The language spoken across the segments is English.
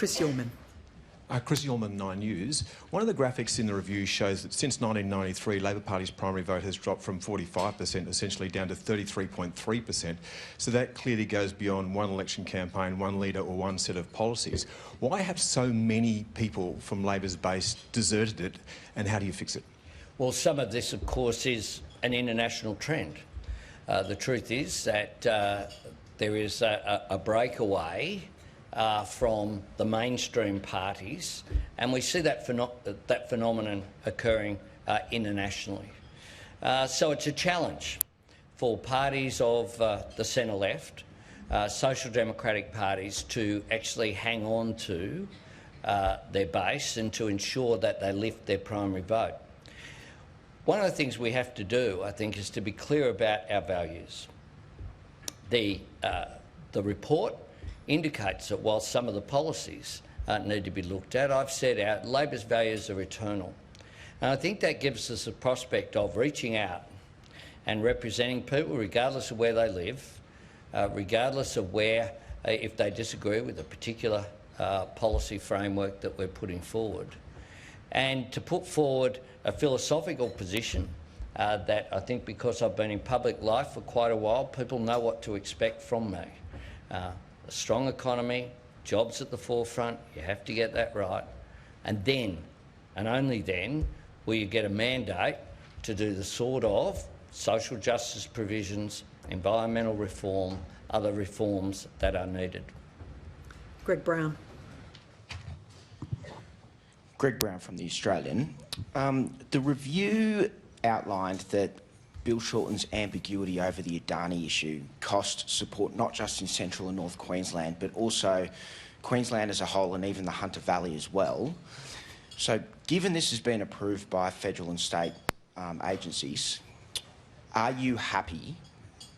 Chris Yorman. Chris Yorman, 9 News. One of the graphics in the review shows that since 1993, Labor Party's primary vote has dropped from 45% essentially down to 33.3%. So that clearly goes beyond one election campaign, one leader or one set of policies. Why have so many people from Labor's base deserted it, and how do you fix it? Well, some of this, of course, is an international trend. The truth is that there is a breakaway from the mainstream parties, and we see that phenomenon occurring internationally. So it's a challenge for parties of the centre-left, social democratic parties, to actually hang on to their base and to ensure that they lift their primary vote. One of the things we have to do, I think, is to be clear about our values. The report indicates that while some of the policies need to be looked at, I've said Labor's values are eternal. And I think that gives us a prospect of reaching out and representing people regardless of where they live, regardless of where, if they disagree with a particular policy framework that we're putting forward, and to put forward a philosophical position that I think, because I've been in public life for quite a while, people know what to expect from me. A strong economy, jobs at the forefront, you have to get that right. And then, and only then, will you get a mandate to do the sort of social justice provisions, environmental reform, other reforms that are needed. Greg Brown. Greg Brown from The Australian. The review outlined that Bill Shorten's ambiguity over the Adani issue cost support not just in central and north Queensland, but also Queensland as a whole and even the Hunter Valley as well. So given this has been approved by federal and state agencies, are you happy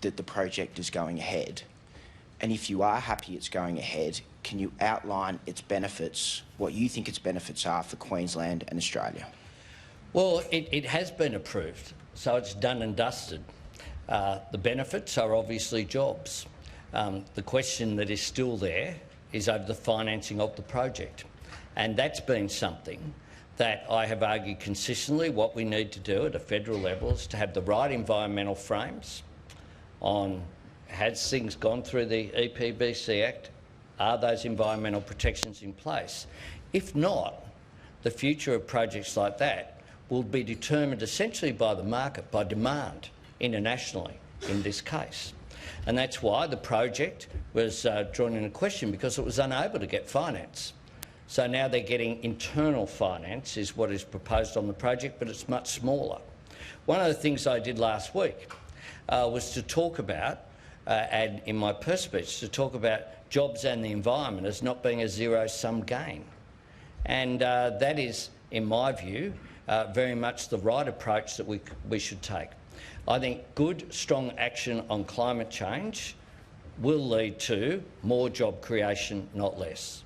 that the project is going ahead? And if you are happy it's going ahead, can you outline its benefits, what you think its benefits are for Queensland and Australia? Well, it has been approved, so it's done and dusted. The benefits are obviously jobs. The question that is still there is over the financing of the project. And that's been something that I have argued consistently. What we need to do at a federal level is to have the right environmental frames on, has things gone through the EPBC Act? Are those environmental protections in place? If not, the future of projects like that will be determined essentially by the market, by demand internationally in this case. And that's why the project was drawn into question, because it was unable to get finance. So now they're getting internal finance, is what is proposed on the project, but it's much smaller. One of the things I did last week was to talk about, and in my purse speech, to talk about jobs and the environment as not being a zero-sum game. And that is, in my view, very much the right approach that we should take. I think good, strong action on climate change will lead to more job creation, not less.